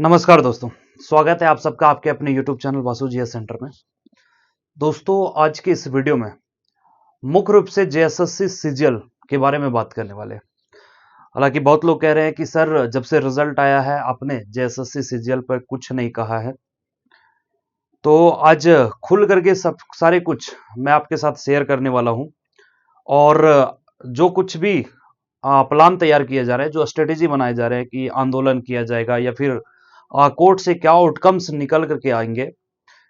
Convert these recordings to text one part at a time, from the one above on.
नमस्कार दोस्तों, स्वागत है आप सबका आपके अपने YouTube channel Vasu GS centre में। दोस्तों, आज के इस वीडियो में मुख्य रूप से जेएसएससी सीजीएल के बारे में बात करने वाले हैं। हालांकि बहुत लोग कह रहे हैं कि सर जब से रिजल्ट आया है आपने जेएसएससी सीजीएल पर कुछ नहीं कहा है। तो आज खुल करके सब सारे कुछ मैं आपके साथ शेयर करने वाला हूं और जो कुछ भी प्लान तैयार किया जा रहा है, जो स्ट्रेटेजी बनाए जा रहे हैं कि आंदोलन किया जाएगा या फिर कोर्ट से क्या आउटकम्स निकल करके आएंगे,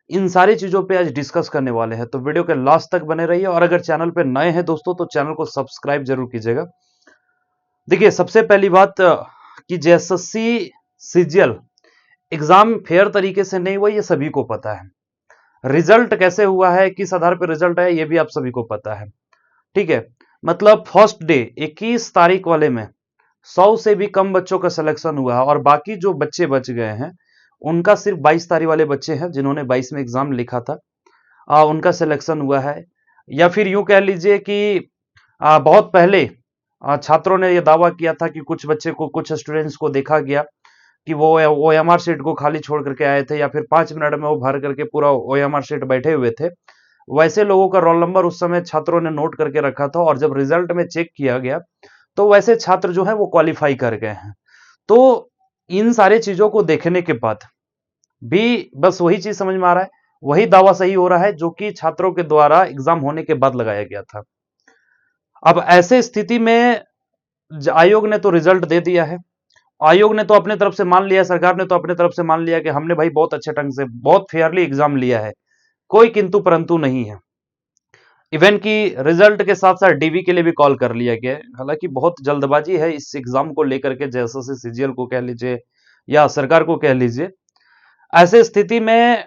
इन सारी चीजों पे आज डिस्कस करने वाले हैं। तो वीडियो के लास्ट तक बने रहिए और अगर चैनल पे नए हैं दोस्तों तो चैनल को सब्सक्राइब जरूर कीजिएगा। देखिए, सबसे पहली बात कि जेएसएससी सीजीएल एग्जाम फेयर तरीके से नहीं हुआ, ये सभी को पता है। रिजल्ट कैसे हुआ है, किस आधार पर रिजल्ट आया, ये भी आप सभी को पता है। ठीक है, मतलब फर्स्ट डे 21 तारीख वाले में 100 से भी कम बच्चों का सिलेक्शन हुआ है और बाकी जो बच्चे बच गए हैं उनका सिर्फ 22 तारीख वाले बच्चे हैं जिन्होंने 22 में एग्जाम लिखा था, उनका सिलेक्शन हुआ है। या फिर यूं कह लीजिए कि बहुत पहले छात्रों ने यह दावा किया था कि कुछ बच्चे को, कुछ स्टूडेंट्स को देखा गया कि वो ओएमआर शीट को खाली छोड़ करके आए थे या फिर 5 मिनट में वो भर करके पूरा ओएमआर शीट बैठे हुए थे। वैसे लोगों का रोल नंबर उस समय छात्रों ने नोट करके रखा था और जब रिजल्ट में चेक किया गया तो वैसे छात्र जो है वो क्वालिफाई कर गए हैं। तो इन सारे चीजों को देखने के बाद भी बस वही चीज समझ में आ रहा है, वही दावा सही हो रहा है जो कि छात्रों के द्वारा एग्जाम होने के बाद लगाया गया था। अब ऐसे स्थिति में आयोग ने तो रिजल्ट दे दिया है। आयोग ने तो अपने तरफ से मान लिया, सरकार ने तो अपने तरफ से मान लिया कि हमने भाई बहुत अच्छे ढंग से, बहुत फेयरली एग्जाम लिया है, कोई किंतु परंतु नहीं है। इवन की रिजल्ट के साथ साथ डीवी के लिए भी कॉल कर लिया गया है। हालांकि बहुत जल्दबाजी है इस एग्जाम को लेकर के, जेएसएससी सीजीएल को कह लीजिए या सरकार को कह लीजिए। ऐसे स्थिति में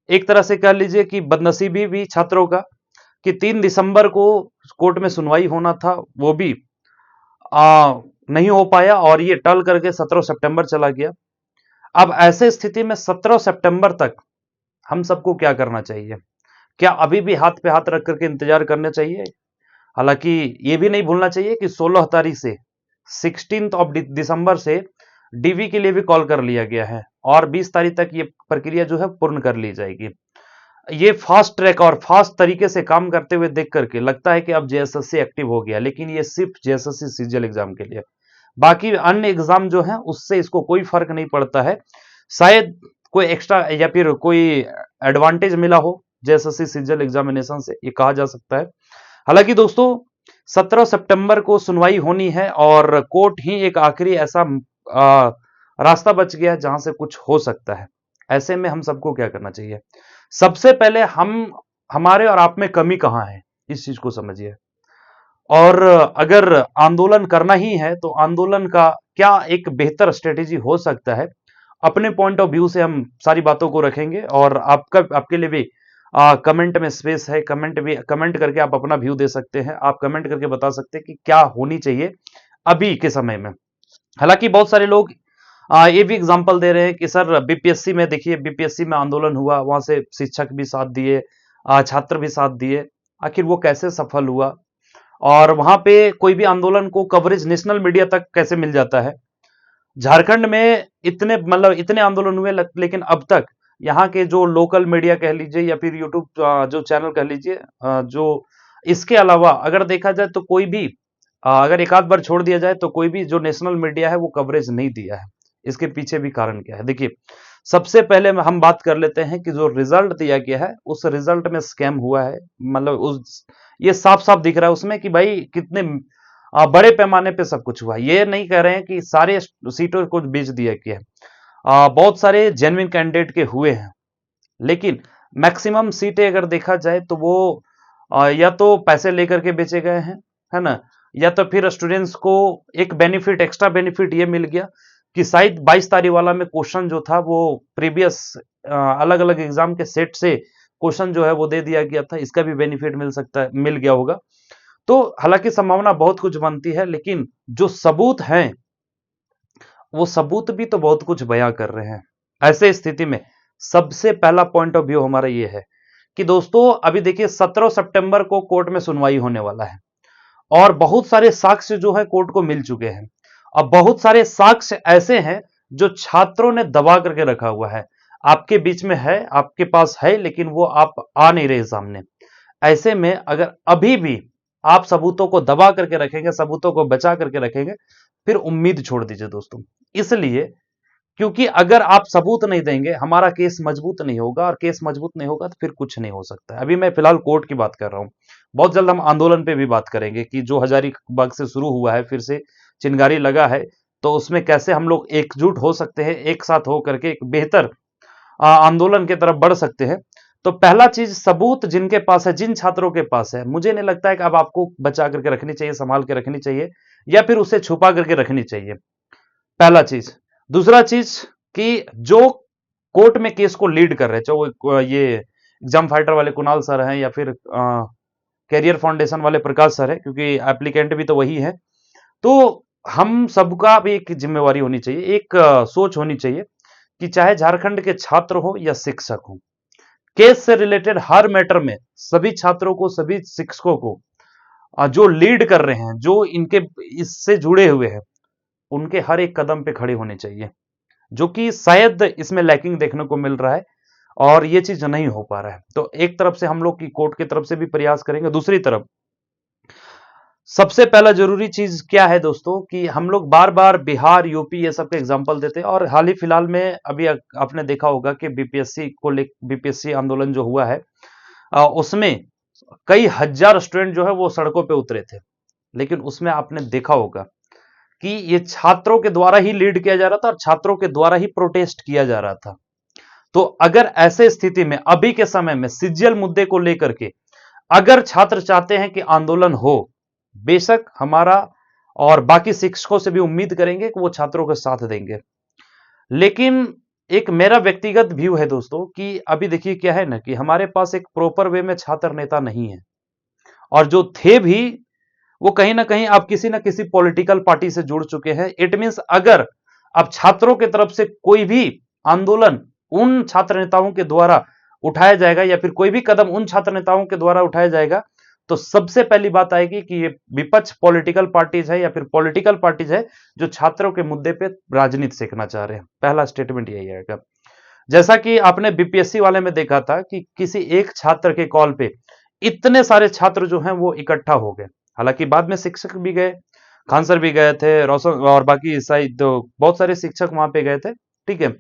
एक तरह से कह लीजिए कि बदनसीबी भी छात्रों का कि 3 दिसंबर को कोर्ट में सुनवाई होना था, वो भी नहीं हो पाया और ये टल करके 17 सितंबर चला गया। अब ऐसे स्थिति में 17 सितंबर तक हम सबको क्या करना चाहिए? क्या अभी भी हाथ पे हाथ रख करके इंतजार करना चाहिए? हालांकि ये भी नहीं भूलना चाहिए कि 16 तारीख से 16 ऑफ दिसंबर से डीवी के लिए भी कॉल कर लिया गया है और 20 तारीख तक ये प्रक्रिया जो है पूर्ण कर ली जाएगी। ये फास्ट ट्रैक और फास्ट तरीके से काम करते हुए देख करके लगता है कि अब जेएसएससी एक्टिव हो गया, लेकिन ये सिर्फ जेएसएससी सीजीएल एग्जाम के लिए। बाकी अन्य एग्जाम जो है उससे इसको कोई फर्क नहीं पड़ता है। शायद कोई एक्स्ट्रा या फिर कोई एडवांटेज मिला हो जेएसएससी सीजीएल एग्जामिनेशन से, ये कहा जा सकता है। हालांकि दोस्तों 17 सितंबर को सुनवाई होनी है और कोर्ट ही एक आखिरी ऐसा रास्ता बच गया है जहां से कुछ हो सकता है। ऐसे में हम सबको क्या करना चाहिए? सबसे पहले हमारे और आप में कमी कहां है, इस चीज को समझिए। और अगर आंदोलन करना ही है तो आंदोलन का क्या एक बेहतर स्ट्रेटेजी हो सकता है, अपने पॉइंट ऑफ व्यू से हम सारी बातों को रखेंगे और आपके लिए भी कमेंट में स्पेस है। कमेंट करके आप अपना व्यू दे सकते हैं। आप कमेंट करके बता सकते हैं कि क्या होनी चाहिए अभी के समय में। हालांकि बहुत सारे लोग ये भी एग्जांपल दे रहे हैं कि सर बीपीएससी में देखिए, बीपीएससी में आंदोलन हुआ, वहां से शिक्षक भी साथ दिए, छात्र भी साथ दिए, आखिर वो कैसे सफल हुआ? और वहां पे कोई भी आंदोलन को कवरेज नेशनल मीडिया तक कैसे मिल जाता है? झारखंड में इतने इतने आंदोलन हुए, लेकिन अब तक यहाँ के जो लोकल मीडिया कह लीजिए या फिर यूट्यूब जो चैनल कह लीजिए, जो इसके अलावा अगर देखा जाए तो कोई भी, अगर एक आध बार छोड़ दिया जाए तो कोई भी जो नेशनल मीडिया है वो कवरेज नहीं दिया है। इसके पीछे भी कारण क्या है? देखिए, सबसे पहले हम बात कर लेते हैं कि जो रिजल्ट दिया गया है उस रिजल्ट में स्कैम हुआ है। ये साफ साफ दिख रहा है उसमें कि भाई कितने बड़े पैमाने पे सब कुछ हुआ। ये नहीं कह रहे हैं कि सारे सीटों को बेच दिया गया है, बहुत सारे जेन्युइन कैंडिडेट के हुए हैं, लेकिन मैक्सिमम सीटें अगर देखा जाए तो वो या तो पैसे लेकर के बेचे गए हैं, है ना, या तो फिर स्टूडेंट्स को एक बेनिफिट, एक्स्ट्रा बेनिफिट ये मिल गया कि शायद 22 तारीख वाला में क्वेश्चन जो था वो प्रीवियस अलग अलग एग्जाम के सेट से क्वेश्चन जो है वो दे दिया गया था, इसका भी बेनिफिट मिल सकता है, मिल गया होगा। तो हालांकि संभावना बहुत कुछ बनती है, लेकिन जो सबूत हैं वो सबूत भी तो बहुत कुछ बयां कर रहे हैं। ऐसे स्थिति में सबसे पहला पॉइंट ऑफ व्यू हमारा ये है कि दोस्तों अभी देखिए 17 सितंबर को कोर्ट में सुनवाई होने वाला है और बहुत सारे साक्ष्य जो है कोर्ट को मिल चुके हैं। अब बहुत सारे साक्ष्य ऐसे हैं जो छात्रों ने दबा करके रखा हुआ है, आपके बीच में है, आपके पास है, लेकिन वो आप आ नहीं रहे सामने। ऐसे में अगर अभी भी आप सबूतों को दबा करके रखेंगे, सबूतों को बचा करके रखेंगे, फिर उम्मीद छोड़ दीजिए दोस्तों। इसलिए क्योंकि अगर आप सबूत नहीं देंगे, हमारा केस मजबूत नहीं होगा, और केस मजबूत नहीं होगा तो फिर कुछ नहीं हो सकता है। अभी मैं फिलहाल कोर्ट की बात कर रहा हूं, बहुत जल्द हम आंदोलन पे भी बात करेंगे कि जो हजारीबाग से शुरू हुआ है, फिर से चिंगारी लगा है, तो उसमें कैसे हम लोग एकजुट हो सकते हैं, एक साथ हो करके एक बेहतर आंदोलन की तरफ बढ़ सकते हैं। तो पहला चीज, सबूत जिनके पास है, जिन छात्रों के पास है, मुझे नहीं लगता है कि अब आपको बचा करके रखनी चाहिए, संभाल के रखनी चाहिए, या फिर उसे छुपा करके रखनी चाहिए, पहला चीज। दूसरा चीज कि जो कोर्ट में केस को लीड कर रहे हैं, चाहे वो ये एग्जाम फाइटर वाले कुणाल सर हैं, या फिर कैरियर फाउंडेशन वाले प्रकाश सर है, क्योंकि एप्लीकेंट भी तो वही है। तो हम सबका भी एक जिम्मेवारी होनी चाहिए, एक सोच होनी चाहिए कि चाहे झारखंड के छात्र हो या शिक्षक हो, केस से रिलेटेड हर मैटर में सभी छात्रों को, सभी शिक्षकों को जो लीड कर रहे हैं, जो इनके इससे जुड़े हुए हैं, उनके हर एक कदम पे खड़े होने चाहिए, जो कि शायद इसमें लैकिंग देखने को मिल रहा है, और ये चीज नहीं हो पा रहा है। तो एक तरफ से हम लोग की कोर्ट की तरफ से भी प्रयास करेंगे, दूसरी तरफ सबसे पहला जरूरी चीज क्या है दोस्तों, कि हम लोग बार बार बिहार, यूपी ये सब के एग्जाम्पल देते हैं, और हाल ही फिलहाल में अभी आपने देखा होगा कि बीपीएससी को ले, बीपीएससी आंदोलन जो हुआ है, उसमें कई हजार स्टूडेंट जो है वो सड़कों पे उतरे थे, लेकिन उसमें आपने देखा होगा कि ये छात्रों के द्वारा ही लीड किया जा रहा था, और छात्रों के द्वारा ही प्रोटेस्ट किया जा रहा था। तो अगर ऐसे स्थिति में, अभी के समय में सीजीएल मुद्दे को लेकर के अगर छात्र चाहते हैं कि आंदोलन हो, बेशक हमारा और बाकी शिक्षकों से भी उम्मीद करेंगे कि वो छात्रों के साथ देंगे। लेकिन एक मेरा व्यक्तिगत व्यू है दोस्तों, कि अभी देखिए क्या है ना, कि हमारे पास एक प्रॉपर वे में छात्र नेता नहीं है, और जो थे भी वो कहीं ना कहीं आप किसी ना किसी पॉलिटिकल पार्टी से जुड़ चुके हैं। इट मींस अगर अब छात्रों की तरफ से कोई भी आंदोलन उन छात्र नेताओं के द्वारा उठाया जाएगा, या फिर कोई भी कदम उन छात्र नेताओं के द्वारा उठाया जाएगा, तो सबसे पहली बात आएगी कि ये विपक्ष पॉलिटिकल पार्टीज है, या फिर पॉलिटिकल पार्टीज है जो छात्रों के मुद्दे पे राजनीति सीखना चाह रहे हैं। पहला स्टेटमेंट यही आएगा। जैसा कि आपने बीपीएससी वाले में देखा था कि किसी एक छात्र के कॉल पे इतने सारे छात्र जो हैं वो इकट्ठा हो गए। हालांकि बाद में शिक्षक भी गए, खान सर भी गए थे, रोशन और बाकी शायद तो बहुत सारे शिक्षक वहां पे गए थे, ठीक है।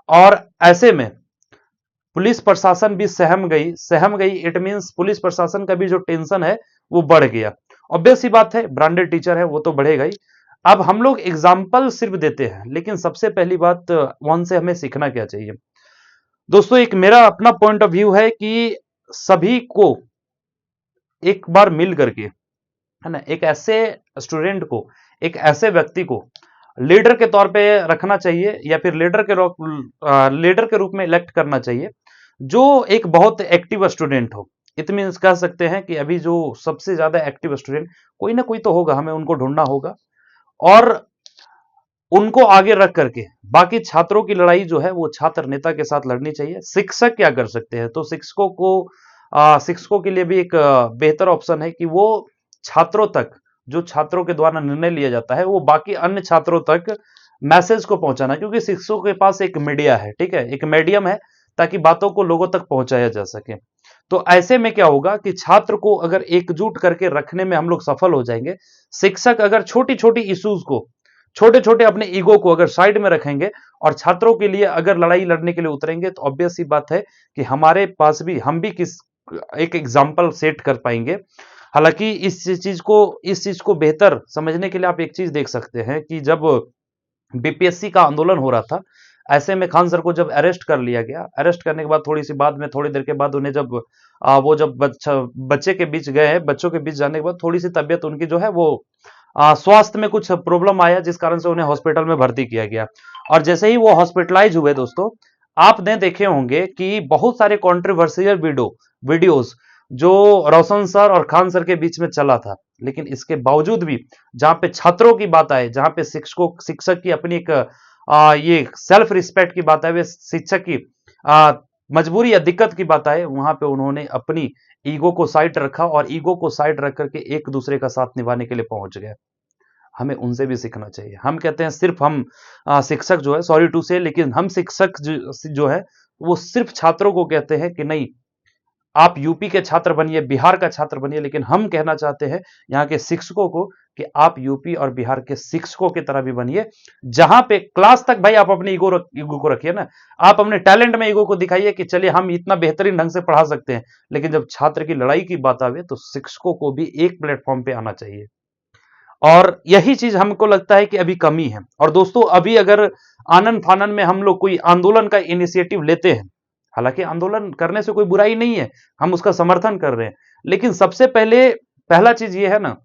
और ऐसे में पुलिस प्रशासन भी सहम गई। इट मींस पुलिस प्रशासन का भी जो टेंशन है वो बढ़ गया। ऑब्वियस सी बात है, ब्रांडेड टीचर है, वो तो बढ़ेगा ही। अब हम लोग एग्जाम्पल सिर्फ देते हैं, लेकिन सबसे पहली बात वहां से हमें सीखना क्या चाहिए दोस्तों। एक मेरा अपना पॉइंट ऑफ व्यू है कि सभी को एक बार मिल करके, है ना, एक ऐसे स्टूडेंट को, एक ऐसे व्यक्ति को लीडर के तौर पे रखना चाहिए, या फिर लीडर के रूप में इलेक्ट करना चाहिए, जो एक बहुत एक्टिव स्टूडेंट हो। इट मीन्स कह सकते हैं कि अभी जो सबसे ज्यादा एक्टिव स्टूडेंट कोई ना कोई तो होगा, हमें उनको ढूंढना होगा, और उनको आगे रख करके बाकी छात्रों की लड़ाई जो है वो छात्र नेता के साथ लड़नी चाहिए। शिक्षक क्या कर सकते हैं, तो शिक्षकों के लिए भी एक बेहतर ऑप्शन है कि वो छात्रों तक, जो छात्रों के द्वारा निर्णय लिया जाता है, वो बाकी अन्य छात्रों तक मैसेज को पहुंचाना, क्योंकि शिक्षकों के पास एक मीडिया है, ठीक है, एक मीडियम है, ताकि बातों को लोगों तक पहुंचाया जा सके। तो ऐसे में क्या होगा कि छात्र को अगर एकजुट करके रखने में हम लोग सफल हो जाएंगे, शिक्षक अगर छोटी छोटी इश्यूज को, छोटे छोटे अपने ईगो को अगर साइड में रखेंगे, और छात्रों के लिए अगर लड़ाई लड़ने के लिए उतरेंगे, तो ऑब्वियस सी बात है कि हमारे पास भी, हम भी किस एक एग्जाम्पल सेट कर पाएंगे। हालांकि इस चीज को बेहतर समझने के लिए आप एक चीज देख सकते हैं कि जब बीपीएससी का आंदोलन हो रहा था, ऐसे में खान सर को जब अरेस्ट कर लिया गया, अरेस्ट करने के बाद थोड़ी देर के बाद उन्हें जब वो जब बच्चे के बीच गए, बच्चों के बीच जाने के बाद थोड़ी सी तबियत उनकी जो है वो स्वास्थ्य में कुछ प्रॉब्लम आया, जिस कारण से उन्हें हॉस्पिटल में भर्ती किया गया। और जैसे ही वो हॉस्पिटलाइज हुए दोस्तों, आपने देखे होंगे कि बहुत सारे कॉन्ट्रोवर्शियल वीडियोस जो रोशन सर और खान सर के बीच में चला था, लेकिन इसके बावजूद भी जहां पे छात्रों की बात आए, जहां पे शिक्षक की अपनी एक ये सेल्फ रिस्पेक्ट की बात आए, वे शिक्षक की मजबूरी या दिक्कत की बात आए, वहां पे उन्होंने अपनी ईगो को साइड रखा, और ईगो को साइड रख करके एक दूसरे का साथ निभाने के लिए पहुंच गए। हमें उनसे भी सीखना चाहिए। हम कहते हैं सिर्फ हम शिक्षक जो है, सॉरी टू से, लेकिन हम शिक्षक जो है वो सिर्फ छात्रों को कहते हैं कि नहीं आप यूपी के छात्र बनिए, बिहार का छात्र बनिए, लेकिन हम कहना चाहते हैं यहाँ के शिक्षकों को कि आप यूपी और बिहार के शिक्षकों की तरह भी बनिए, जहां पे क्लास तक भाई आप अपने ईगो को रखिए ना, आप अपने टैलेंट में ईगो को दिखाइए कि चलिए हम इतना बेहतरीन ढंग से पढ़ा सकते हैं, लेकिन जब छात्र की लड़ाई की बात आवे तो शिक्षकों को भी एक प्लेटफॉर्म पे आना चाहिए। और यही चीज हमको लगता है कि अभी कमी है। और दोस्तों अभी अगर आनन फानन में हम लोग कोई आंदोलन का इनिशिएटिव लेते हैं, हालांकि आंदोलन करने से कोई बुराई नहीं है, हम उसका समर्थन कर रहे हैं, लेकिन सबसे पहले पहला चीज ये है ना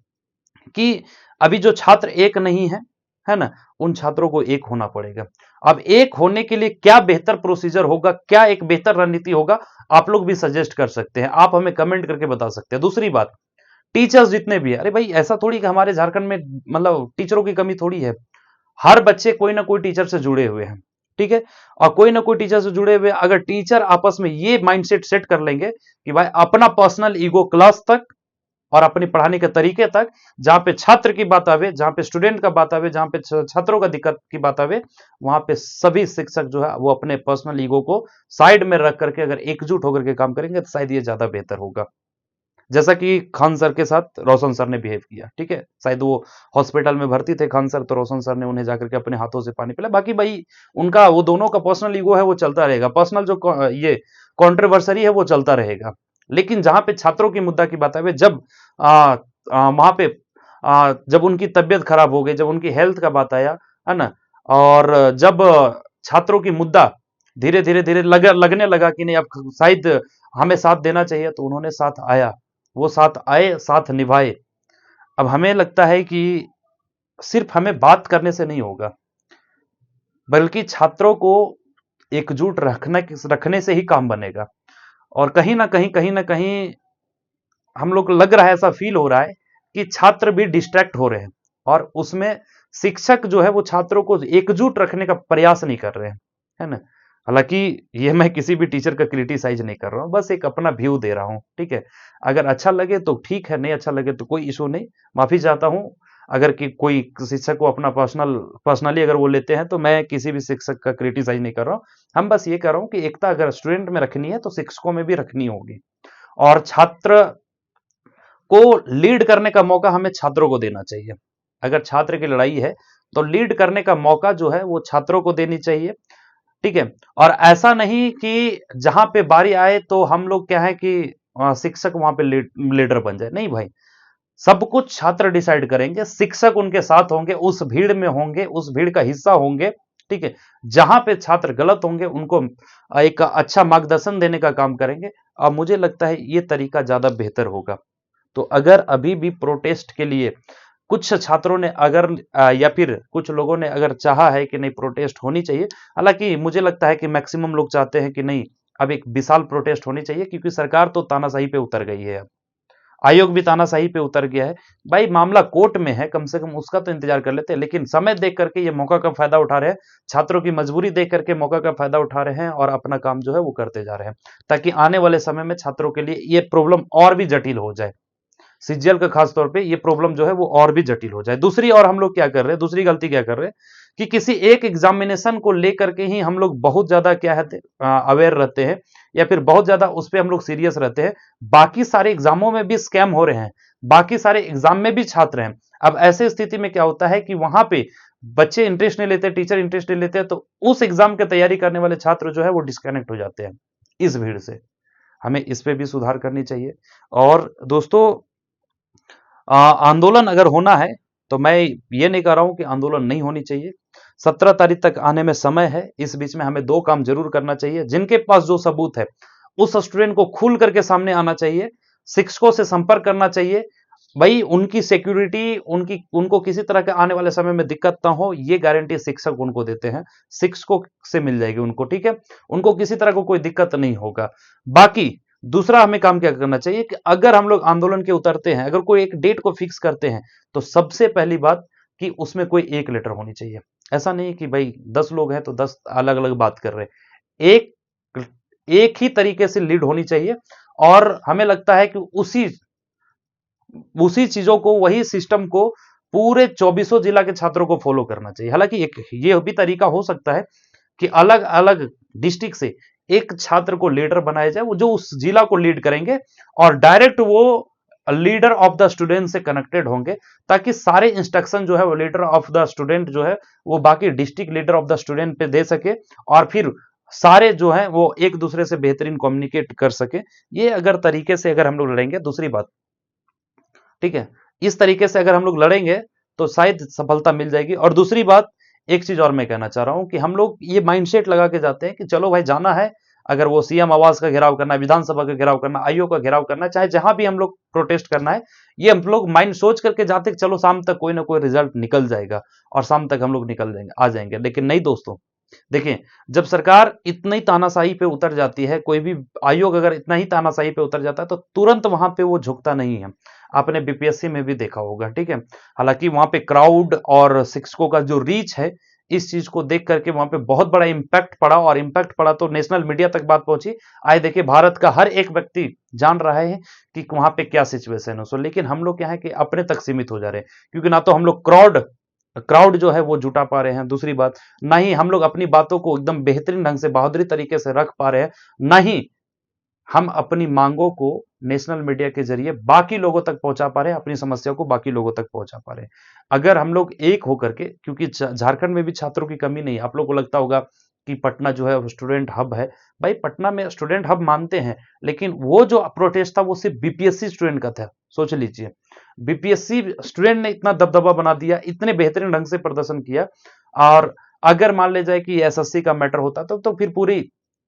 कि अभी जो छात्र एक नहीं है ना, उन छात्रों को एक होना पड़ेगा। अब एक होने के लिए क्या बेहतर प्रोसीजर होगा, क्या एक बेहतर रणनीति होगा, आप लोग भी सजेस्ट कर सकते हैं, आप हमें कमेंट करके बता सकते हैं। दूसरी बात, टीचर्स जितने भी है, अरे भाई ऐसा थोड़ी कि हमारे झारखंड में मतलब टीचरों की कमी थोड़ी है, हर बच्चे कोई ना कोई टीचर से जुड़े हुए हैं, ठीक है, और कोई ना कोई टीचर से जुड़े हुए, अगर टीचर आपस में ये माइंडसेट सेट कर लेंगे कि भाई अपना पर्सनल ईगो क्लास तक और अपनी पढ़ाने के तरीके तक, जहां पे छात्र की बात आवे, जहां पे स्टूडेंट का बात आवे, जहां पे छात्रों का दिक्कत की बात आवे, वहां पे सभी शिक्षक जो है वो अपने पर्सनल ईगो को साइड में रख करके अगर एकजुट होकर के काम करेंगे तो शायद ये ज्यादा बेहतर होगा, जैसा कि खान सर के साथ रोशन सर ने बिहेव किया। ठीक है, शायद वो हॉस्पिटल में भर्ती थे खान सर, तो रोशन सर ने उन्हें जाकर के अपने हाथों से पानी पिलाया। बाकी भाई उनका वो दोनों का पर्सनल ईगो है वो चलता रहेगा, पर्सनल जो ये कॉन्ट्रोवर्सरी है वो चलता रहेगा, लेकिन जहां पे छात्रों की मुद्दा की बात है, जब वहां पे जब उनकी तबियत खराब हो गई, जब उनकी हेल्थ का बात आया, है ना, और जब छात्रों की मुद्दा धीरे धीरे धीरे लगने लगा कि नहीं अब शायद हमें साथ देना चाहिए, तो उन्होंने साथ आया, वो साथ आए, साथ निभाए। अब हमें लगता है कि सिर्फ हमें बात करने से नहीं होगा, बल्कि छात्रों को एकजुट रखने से ही काम बनेगा। और कहीं ना कहीं हम लोग लग रहा है, ऐसा फील हो रहा है कि छात्र भी डिस्ट्रैक्ट हो रहे हैं, और उसमें शिक्षक जो है वो छात्रों को एकजुट रखने का प्रयास नहीं कर रहे हैं, है ना। हालांकि ये मैं किसी भी टीचर का क्रिटिसाइज नहीं कर रहा हूं, बस एक अपना व्यू दे रहा हूं, ठीक है। अगर अच्छा लगे तो ठीक है, नहीं अच्छा लगे तो कोई इशू नहीं, माफी चाहता हूं। अगर कि कोई शिक्षक को अपना पर्सनली अगर वो लेते हैं, तो मैं किसी भी शिक्षक का क्रिटिसाइज नहीं कर रहा हूं। हम बस ये कर रहा हूं कि एकता अगर स्टूडेंट में रखनी है तो शिक्षकों में भी रखनी होगी, और छात्र को लीड करने का मौका हमें छात्रों को देना चाहिए। अगर छात्र की लड़ाई है तो लीड करने का मौका जो है वो छात्रों को देनी चाहिए, ठीक है। और ऐसा नहीं कि जहां पे बारी आए तो हम लोग क्या है कि शिक्षक वहां पे लीडर बन जाए, नहीं भाई, सब कुछ छात्र डिसाइड करेंगे, शिक्षक उनके साथ होंगे, उस भीड़ में होंगे, उस भीड़ का हिस्सा होंगे, ठीक है। जहां पे छात्र गलत होंगे उनको एक अच्छा मार्गदर्शन देने का काम करेंगे, और मुझे लगता है ये तरीका ज्यादा बेहतर होगा। तो अगर अभी भी प्रोटेस्ट के लिए कुछ छात्रों ने अगर या फिर कुछ लोगों ने अगर चाहा है कि नहीं प्रोटेस्ट होनी चाहिए, हालांकि मुझे लगता है कि मैक्सिमम लोग चाहते हैं कि नहीं अब एक विशाल प्रोटेस्ट होनी चाहिए, क्योंकि सरकार तो तानाशाही पे उतर गई है, अब आयोग भी तानाशाही पे उतर गया है। भाई मामला कोर्ट में है, कम से कम उसका तो इंतजार कर लेते हैं, लेकिन समय देख करके ये मौका का फायदा उठा रहे हैं, छात्रों की मजबूरी देख करके मौका का फायदा उठा रहे हैं और अपना काम जो है वो करते जा रहे हैं, ताकि आने वाले समय में छात्रों के लिए ये प्रॉब्लम और भी जटिल हो जाए, सीजीएल का खास तौर पे ये प्रॉब्लम जो है वो और भी जटिल हो जाए। दूसरी और हम लोग क्या कर रहे हैं, दूसरी गलती क्या कर रहे हैं कि किसी एक एग्जामिनेशन को लेकर के ही हम लोग बहुत ज्यादा क्या है अवेयर रहते हैं, या फिर बहुत ज्यादा उस पर हम लोग सीरियस रहते हैं, बाकी सारे एग्जामों में भी स्कैम हो रहे हैं, बाकी सारे एग्जाम में भी छात्र हैं। अब ऐसे स्थिति में क्या होता है कि वहां पे बच्चे इंटरेस्ट नहीं लेते, टीचर इंटरेस्ट नहीं लेते, तो उस एग्जाम की तैयारी करने वाले छात्र जो है वो डिस्कनेक्ट हो जाते हैं इस भीड़ से। हमें इस पे भी सुधार करनी चाहिए। और दोस्तों आंदोलन अगर होना है तो मैं ये नहीं कह रहा हूं कि आंदोलन नहीं होनी चाहिए। 17 तारीख तक आने में समय है, इस बीच में हमें दो काम जरूर करना चाहिए। जिनके पास जो सबूत है उस स्टूडेंट को खुल करके सामने आना चाहिए, शिक्षकों से संपर्क करना चाहिए, भाई उनकी सिक्योरिटी, उनको किसी तरह के आने वाले समय में दिक्कत ना हो, ये गारंटी शिक्षक उनको देते हैं, शिक्षकों से मिल जाएगी उनको, ठीक है, उनको किसी तरह को कोई दिक्कत नहीं होगा। बाकी दूसरा हमें काम क्या करना चाहिए कि अगर हम लोग आंदोलन के उतरते हैं, अगर कोई एक डेट को फिक्स करते हैं, तो सबसे पहली बात कि उसमें कोई एक लेटर होनी चाहिए। ऐसा नहीं कि भाई 10 लोग हैं तो 10 अलग अलग बात कर रहे हैं, एक ही तरीके से लीड होनी चाहिए। और हमें लगता है कि उसी उसी चीजों को, वही सिस्टम को पूरे 24 जिला के छात्रों को फॉलो करना चाहिए। हालांकि एक ये भी तरीका हो सकता है कि अलग अलग डिस्ट्रिक्ट से एक छात्र को लीडर बनाया जाए, वो जो उस जिला को लीड करेंगे और डायरेक्ट वो लीडर ऑफ द स्टूडेंट से कनेक्टेड होंगे, ताकि सारे इंस्ट्रक्शन जो है वो लीडर ऑफ द स्टूडेंट जो है वो बाकी district leader of the student पे दे सके, और फिर सारे जो है वो एक दूसरे से बेहतरीन कम्युनिकेट कर सके। ये अगर तरीके से अगर हम लोग लड़ेंगे, दूसरी बात, ठीक है, इस तरीके से अगर हम लोग लड़ेंगे तो शायद सफलता मिल जाएगी। और दूसरी बात, एक चीज और मैं कहना चाह रहा हूं कि हम लोग ये माइंडसेट लगा के जाते हैं कि चलो भाई जाना है, अगर वो सीएम आवास का घेराव करना है, विधानसभा का घेराव करना, आईओ का घेराव करना, चाहे जहां भी हम लोग प्रोटेस्ट करना है, ये हम लोग माइंड सोच करके जाते हैं कि चलो शाम तक कोई ना कोई रिजल्ट निकल जाएगा और शाम तक हम लोग निकल जाएंगे, आ जाएंगे। लेकिन नहीं दोस्तों, देखिए, जब सरकार इतनी तानाशाही पे उतर जाती है, कोई भी आयोग अगर इतना ही तानाशाही पे उतर जाता है, तो तुरंत वहां पे वो झुकता नहीं है। आपने बीपीएससी में भी देखा होगा, ठीक है। हालांकि वहां पे क्राउड और शिक्षकों का जो रीच है, इस चीज को देख करके वहां पे बहुत बड़ा इंपैक्ट पड़ा, और इंपैक्ट पड़ा तो नेशनल मीडिया तक बात पहुंची। आए देखिए, भारत का हर एक व्यक्ति जान रहा है कि वहां पे क्या सिचुएशन है। सो लेकिन हम लोग क्या है कि अपने तक सीमित हो जा रहे हैं, क्योंकि ना तो हम लोग क्राउड क्राउड जो है वो जुटा पा रहे हैं, दूसरी बात, ना ही हम लोग अपनी बातों को एकदम बेहतरीन ढंग से बहादुरी तरीके से रख पा रहे हैं, ना ही हम अपनी मांगों को नेशनल मीडिया के जरिए बाकी लोगों तक पहुंचा पा रहे हैं, अपनी समस्या को बाकी लोगों तक पहुंचा पा रहे हैं। अगर हम लोग एक होकर के, क्योंकि झारखंड में भी छात्रों की कमी नहीं है, आप लोगों को लगता होगा कि पटना जो है स्टूडेंट हब है। भाई, पटना में स्टूडेंट हब मानते हैं, लेकिन वो जो प्रोटेस्ट था वो सिर्फ बीपीएससी स्टूडेंट का था। सोच लीजिए, बीपीएससी स्टूडेंट ने इतना दबदबा बना दिया, इतने बेहतरीन ढंग से प्रदर्शन किया। और अगर मान ले जाए कि एसएससी का मैटर होता तो फिर पूरी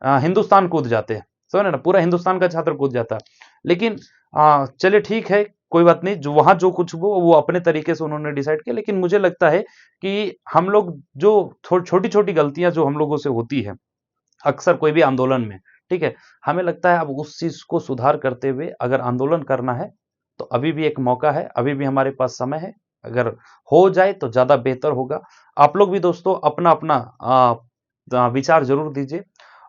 हिंदुस्तान कूद जाते हैं, समझ ना, पूरा हिंदुस्तान का छात्र कूद जाता। लेकिन चलिए ठीक है, कोई बात नहीं, जो वहां जो कुछ वो अपने तरीके से उन्होंने डिसाइड किया। लेकिन मुझे लगता है कि हम लोग जो छोटी छोटी गलतियां जो हम लोगों से होती है अक्सर कोई भी आंदोलन में, ठीक है, हमें लगता है अब उस चीज को सुधार करते हुए अगर आंदोलन करना है तो अभी भी एक मौका है, अभी भी हमारे पास समय है। अगर हो जाए तो ज्यादा बेहतर होगा। आप लोग भी दोस्तों अपना अपना विचार जरूर दीजिए।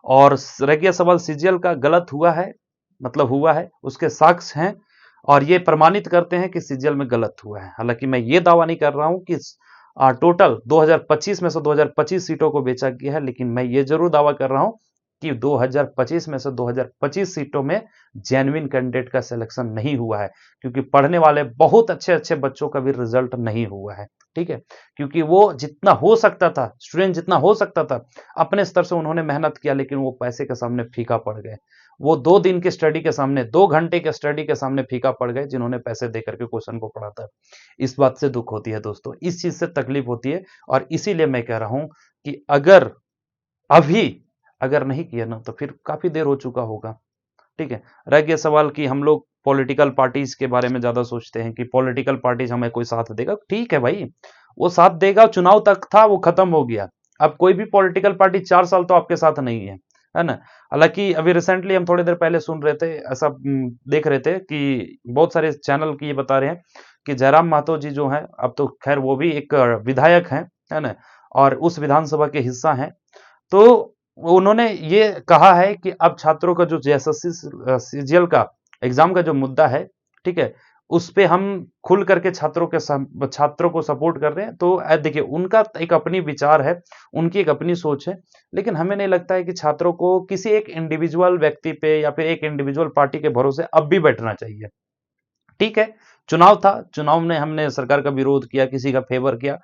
और रह गया सवाल सीजीएल का, गलत हुआ है, मतलब हुआ है, उसके साक्ष्य हैं और ये प्रमाणित करते हैं कि सीजीएल में गलत हुआ है। हालांकि मैं ये दावा नहीं कर रहा हूं कि टोटल 2025 में से 2025 सीटों को बेचा गया है, लेकिन मैं ये जरूर दावा कर रहा हूं कि 2025 में से 2025 सीटों में जेन्युइन कैंडिडेट का सिलेक्शन नहीं हुआ है, क्योंकि पढ़ने वाले बहुत अच्छे अच्छे बच्चों का भी रिजल्ट नहीं हुआ है, ठीक है। क्योंकि वो जितना हो सकता था, स्टूडेंट जितना हो सकता था अपने स्तर से उन्होंने मेहनत किया, लेकिन वो पैसे के सामने फीका पड़ गए। वो 2 दिन के स्टडी के सामने, 2 घंटे के स्टडी के सामने फीका पड़ गए, जिन्होंने पैसे दे करके क्वेश्चन को पढ़ा था। इस बात से दुख होती है दोस्तों, इस चीज से तकलीफ होती है। और इसीलिए मैं कह रहा हूं कि अगर अभी अगर नहीं किया ना तो फिर काफी देर हो चुका होगा, ठीक है। रह गया सवाल कि हम लोग पॉलिटिकल पार्टीज के बारे में ज्यादा सोचते हैं कि पॉलिटिकल पार्टीज हमें कोई साथ देगा। ठीक है भाई, वो साथ देगा, चुनाव तक था, वो खत्म हो गया। अब कोई भी पॉलिटिकल पार्टी 4 साल तो आपके साथ नहीं है ना। हालांकि अभी रिसेंटली हम थोड़ी देर पहले सुन रहे थे, ऐसा देख रहे थे कि बहुत सारे चैनल की ये बता रहे हैं कि जयराम महतो जी जो हैं, अब तो खैर वो भी एक विधायक हैं, है ना, और उस विधानसभा के हिस्सा हैं। तो उन्होंने ये कहा है कि अब छात्रों का जो जेएसएससी सीजीएल का एग्जाम का जो मुद्दा है, ठीक है, उस पे हम खुल करके छात्रों को सपोर्ट कर रहे हैं। तो देखिए, उनका एक अपनी विचार है, उनकी एक अपनी सोच है, लेकिन हमें नहीं लगता है कि छात्रों को किसी एक इंडिविजुअल व्यक्ति पे या फिर एक इंडिविजुअल पार्टी के भरोसे अब भी बैठना चाहिए। ठीक है, चुनाव था, चुनाव में हमने सरकार का विरोध किया, किसी का फेवर किया,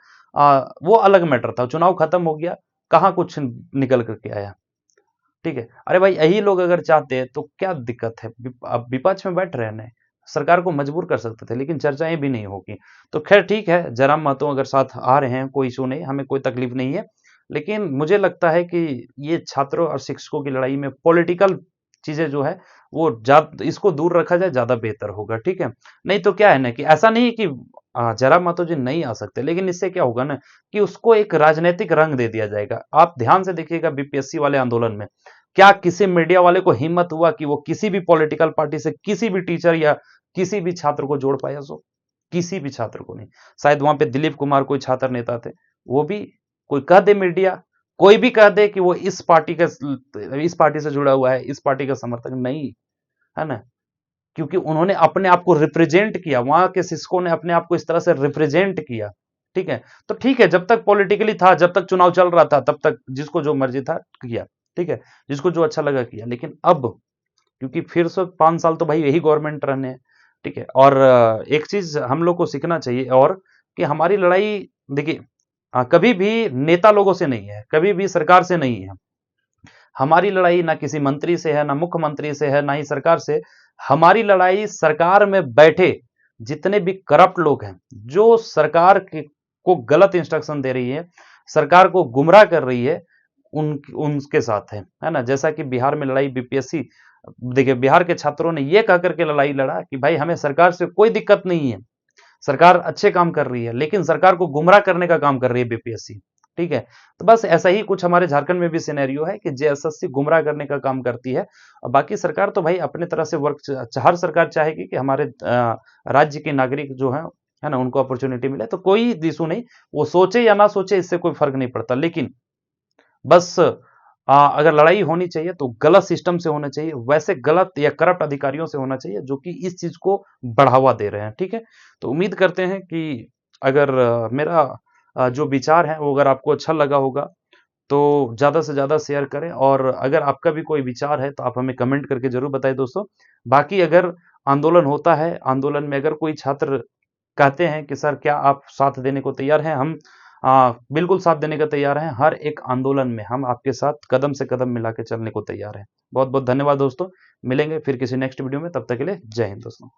वो अलग मैटर था। चुनाव खत्म हो गया, कहाँ कुछ निकल करके आया, ठीक है। अरे भाई, यही लोग अगर चाहते हैं तो क्या दिक्कत है, अब विपक्ष में बैठ रहे हैं, सरकार को मजबूर कर सकते थे, लेकिन चर्चाएं भी नहीं होगी। तो खैर ठीक है, जयराम महतो अगर साथ आ रहे हैं, कोई इशू नहीं, हमें कोई तकलीफ नहीं है। लेकिन मुझे लगता है कि ये छात्रों और शिक्षकों की लड़ाई में पॉलिटिकल चीजें जो है वो इसको दूर रखा जाए, ज्यादा बेहतर होगा, ठीक है। नहीं तो क्या है ना, कि ऐसा नहीं है कि जयराम महतो जी नहीं आ सकते, लेकिन इससे क्या होगा ना कि उसको एक राजनीतिक रंग दे दिया जाएगा। आप ध्यान से देखिएगा, बीपीएससी वाले आंदोलन में क्या किसी मीडिया वाले को हिम्मत हुआ कि वो किसी भी पॉलिटिकल पार्टी से किसी भी टीचर या किसी भी छात्र को जोड़ पाया? सो किसी भी छात्र को नहीं। शायद वहां पे दिलीप कुमार कोई छात्र नेता थे, वो भी कोई कह दे, मीडिया कोई भी कह दे कि वो इस पार्टी से जुड़ा हुआ है, इस पार्टी का समर्थक नहीं है ना। क्योंकि उन्होंने अपने आप को रिप्रेजेंट किया, वहां के शिक्षकों ने अपने आप को इस तरह से रिप्रेजेंट किया। ठीक है, तो ठीक है, जब तक पॉलिटिकली था, जब तक चुनाव चल रहा था, तब तक जिसको जो मर्जी था किया। ठीक है, जिसको जो अच्छा लगा किया। लेकिन अब क्योंकि फिर से 5 साल तो भाई यही गवर्नमेंट रहने हैं। ठीक है, और एक चीज हम लोग को सीखना चाहिए, और कि हमारी लड़ाई, देखिए, कभी भी नेता लोगों से नहीं है, कभी भी सरकार से नहीं है। हमारी लड़ाई ना किसी मंत्री से है, ना मुख्यमंत्री से है, ना ही सरकार से। हमारी लड़ाई सरकार में बैठे जितने भी करप्ट लोग हैं, जो सरकार को गलत इंस्ट्रक्शन दे रही है, सरकार को गुमराह कर रही है, उनके साथ है ना। जैसा कि बिहार में लड़ाई बीपीएससी, देखिए, बिहार के छात्रों ने यह कहकर के लड़ाई लड़ा कि भाई हमें सरकार से कोई दिक्कत नहीं है, सरकार अच्छे काम कर रही है, लेकिन सरकार को गुमराह करने का काम कर रही है बीपीएससी। ठीक है, तो बस ऐसा ही कुछ हमारे झारखंड में भी सिनेरियो है कि जेएसएससी गुमराह करने का काम करती है, और बाकी सरकार तो भाई अपने तरह से वर्क, हर सरकार चाहेगी कि हमारे राज्य के नागरिक जो है ना, उनको अपॉर्चुनिटी मिले। तो कोई इशू नहीं, वो सोचे या ना सोचे, इससे कोई फर्क नहीं पड़ता। लेकिन बस अगर लड़ाई होनी चाहिए तो गलत सिस्टम से होना चाहिए, वैसे गलत या करप्ट अधिकारियों से होना चाहिए जो कि इस चीज को बढ़ावा दे रहे हैं। ठीक है, तो उम्मीद करते हैं कि अगर मेरा जो विचार है वो अगर आपको अच्छा लगा होगा तो ज्यादा से ज्यादा शेयर करें, और अगर आपका भी कोई विचार है तो आप हमें कमेंट करके जरूर बताएं दोस्तों। बाकी अगर आंदोलन होता है, आंदोलन में अगर कोई छात्र कहते हैं कि सर क्या आप साथ देने को तैयार हैं, हम बिल्कुल साथ देने का तैयार हैं। हर एक आंदोलन में हम आपके साथ कदम से कदम मिला के चलने को तैयार हैं। बहुत बहुत धन्यवाद दोस्तों, मिलेंगे फिर किसी नेक्स्ट वीडियो में, तब तक के लिए जय हिंद दोस्तों।